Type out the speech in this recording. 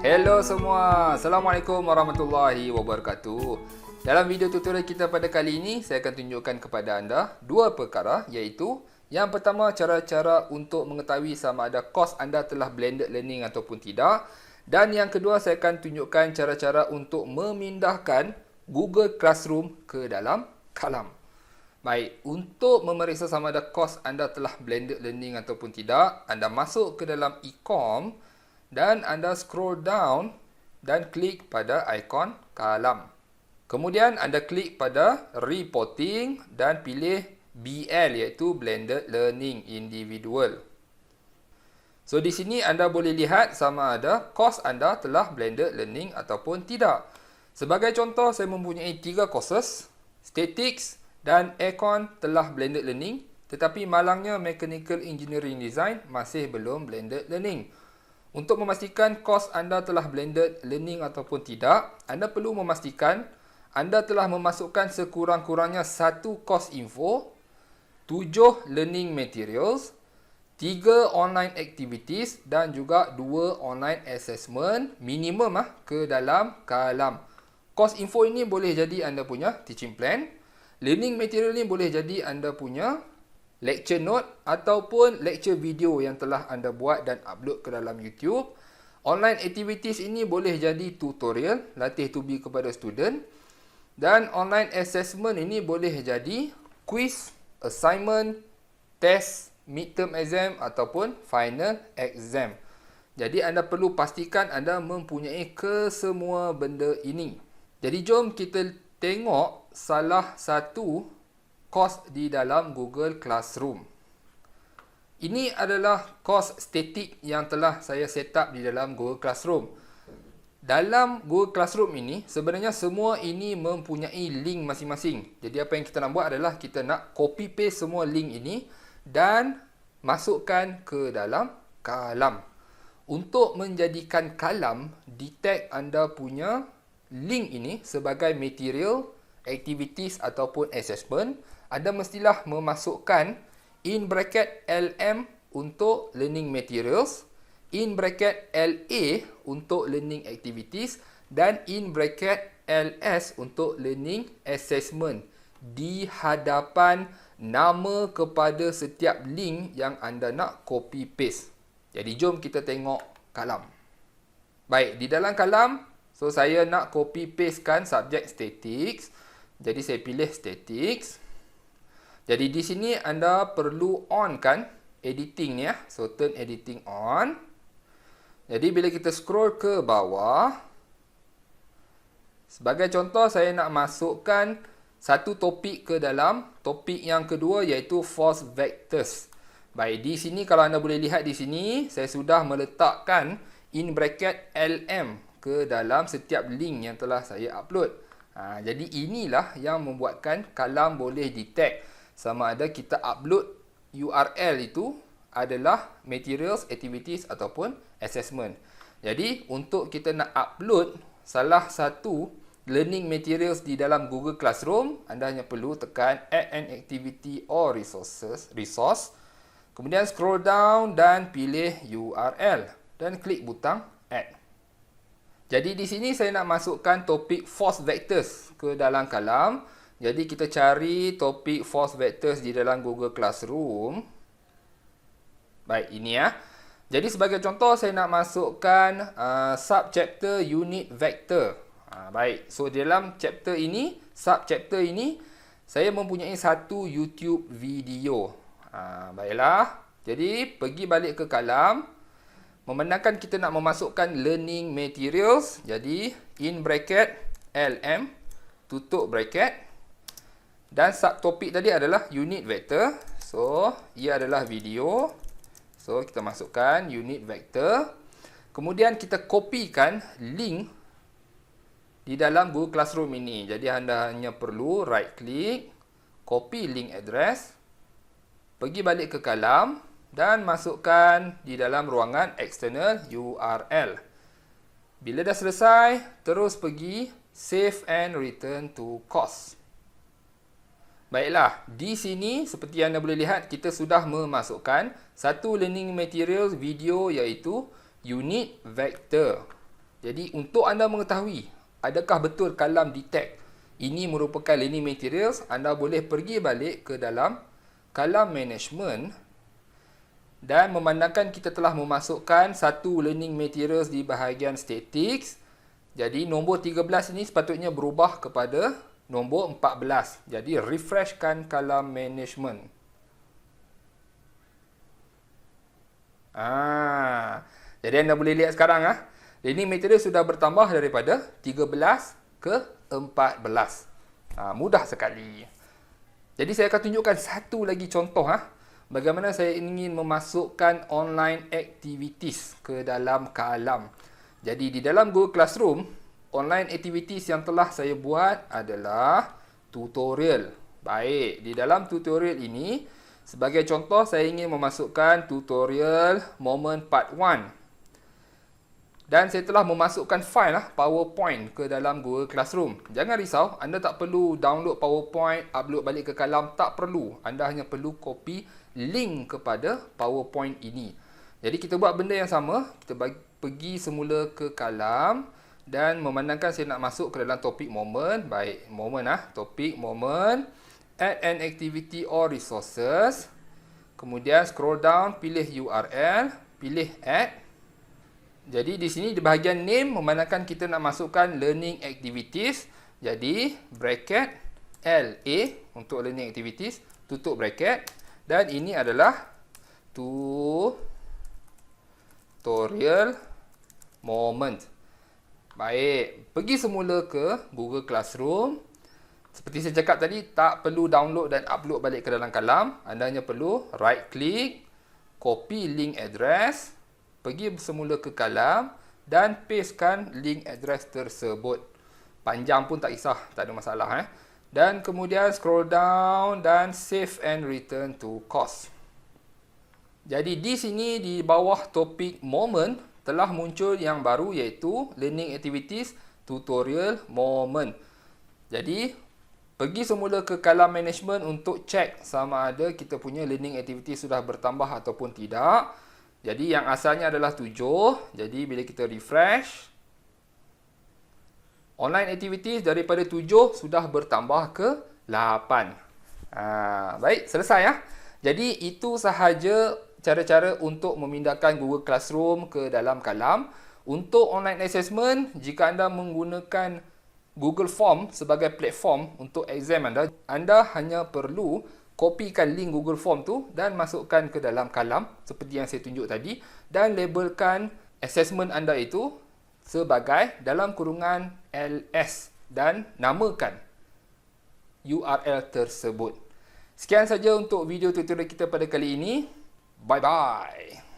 Hello semua, Assalamualaikum warahmatullahi wabarakatuh. Dalam video tutorial kita pada kali ini, saya akan tunjukkan kepada anda dua perkara, iaitu yang pertama, cara-cara untuk mengetahui sama ada kos anda telah blended learning ataupun tidak. Dan yang kedua, saya akan tunjukkan cara-cara untuk memindahkan Google Classroom ke dalam Kalam. Baik, untuk memeriksa sama ada kos anda telah blended learning ataupun tidak, anda masuk ke dalam e-com dan anda scroll down dan klik pada ikon Kalam. Kemudian anda klik pada reporting dan pilih BL, iaitu blended learning individual. So di sini anda boleh lihat sama ada kos anda telah blended learning ataupun tidak. Sebagai contoh, saya mempunyai 3 courses, statics dan aircon telah blended learning, tetapi malangnya mechanical engineering design masih belum blended learning. Untuk memastikan kos anda telah blended learning ataupun tidak, anda perlu memastikan anda telah memasukkan sekurang-kurangnya 1 course info, 7 learning materials, 3 online activities dan juga 2 online assessment minimum ke dalam Kalam. Course info ini boleh jadi anda punya teaching plan, learning material ini boleh jadi anda punya lecture note ataupun lecture video yang telah anda buat dan upload ke dalam YouTube. Online activities ini boleh jadi tutorial, latih to be kepada student. Dan online assessment ini boleh jadi quiz, assignment, test, midterm exam ataupun final exam. Jadi anda perlu pastikan anda mempunyai kesemua benda ini. Jadi jom kita tengok salah satu kos di dalam Google Classroom. Ini adalah kos statik yang telah saya set up di dalam Google Classroom. Dalam Google Classroom ini, sebenarnya semua ini mempunyai link masing-masing. Jadi apa yang kita nak buat adalah kita nak copy paste semua link ini dan masukkan ke dalam Kalam. Untuk menjadikan Kalam detect anda punya link ini sebagai material, activities ataupun assessment, anda mestilah memasukkan in bracket LM untuk learning materials, in bracket LA untuk learning activities dan in bracket LS untuk learning assessment di hadapan nama kepada setiap link yang anda nak copy paste. Jadi jom kita tengok Kalam. Baik, di dalam Kalam, so saya nak copy pastekan subjek statics. Jadi saya pilih statics. Jadi di sini anda perlu on kan editing ni ya. So turn editing on. Jadi bila kita scroll ke bawah, sebagai contoh saya nak masukkan satu topik ke dalam topik yang kedua, iaitu force vectors. Baik, di sini kalau anda boleh lihat di sini, saya sudah meletakkan in bracket LM ke dalam setiap link yang telah saya upload. Jadi inilah yang membuatkan Kalam boleh detect sama ada kita upload URL itu adalah materials, activities ataupun assessment. Jadi untuk kita nak upload salah satu learning materials di dalam Google Classroom, anda hanya perlu tekan add an activity or resource. Kemudian scroll down dan pilih URL dan klik butang add. Jadi di sini saya nak masukkan topik force vectors ke dalam Kalam. Jadi kita cari topik force vectors di dalam Google Classroom. Baik, ini ya. Jadi sebagai contoh saya nak masukkan subchapter unit vector. Baik, so dalam chapter ini, subchapter ini, saya mempunyai satu YouTube video. Baiklah. Jadi pergi balik ke Kalam. Memandangkan kita nak memasukkan learning materials. Jadi in bracket LM, tutup bracket. Dan subtopik tadi adalah unit vector. So, ia adalah video. So, kita masukkan unit vector. Kemudian kita kopikan link di dalam Google Classroom ini. Jadi, anda hanya perlu right click, copy link address, pergi balik ke Kalam dan masukkan di dalam ruangan external URL. Bila dah selesai, terus pergi save and return to course. Baiklah, di sini seperti anda boleh lihat, kita sudah memasukkan satu learning materials video, iaitu unit vector. Jadi untuk anda mengetahui adakah betul kalam detect ini merupakan learning materials, anda boleh pergi balik ke dalam kalam management dan memandangkan kita telah memasukkan satu learning materials di bahagian statistics. Jadi nombor 13 ini sepatutnya berubah kepada nombor 14. Jadi refreshkan kalam management. Jadi anda boleh lihat sekarang learning material sudah bertambah daripada 13 ke 14. Mudah sekali. Jadi saya akan tunjukkan satu lagi contoh bagaimana saya ingin memasukkan online activities ke dalam kalam. Jadi di dalam Google Classroom, online activities yang telah saya buat adalah tutorial. Baik, di dalam tutorial ini sebagai contoh saya ingin memasukkan tutorial moment part 1. Dan saya telah memasukkan file PowerPoint ke dalam Google Classroom. Jangan risau, anda tak perlu download PowerPoint, upload balik ke kalam, tak perlu. Anda hanya perlu copy link kepada PowerPoint ini. Jadi kita buat benda yang sama, kita pergi semula ke kalam dan memandangkan saya nak masuk ke dalam topik moment. Baik, moment topik moment, add an activity or resources. Kemudian scroll down, pilih URL, pilih add. Jadi di sini di bahagian name memandangkan kita nak masukkan learning activities. Jadi bracket LA untuk learning activities, tutup bracket, dan ini adalah tutorial moment. Baik, pergi semula ke Google Classroom. Seperti saya cakap tadi, tak perlu download dan upload balik ke dalam kalam. Anda hanya perlu right click, copy link address, pergi semula ke kalam dan pastekan link address tersebut. Panjang pun tak kisah, tak ada masalah. Dan kemudian scroll down dan save and return to course. Jadi di sini di bawah topik moment telah muncul yang baru iaitu learning activities tutorial moment. Jadi pergi semula ke kalam management untuk cek sama ada kita punya learning activities sudah bertambah ataupun tidak. Jadi yang asalnya adalah 7. Jadi bila kita refresh, online activities daripada 7 sudah bertambah ke 8. Baik, selesai Jadi itu sahaja cara-cara untuk memindahkan Google Classroom ke dalam kalam. Untuk online assessment, jika anda menggunakan Google Form sebagai platform untuk exam anda hanya perlu kopikan link Google Form tu dan masukkan ke dalam kalam seperti yang saya tunjuk tadi dan labelkan assessment anda itu sebagai dalam kurungan LS dan namakan URL tersebut. Sekian saja untuk video tutorial kita pada kali ini. Bye bye.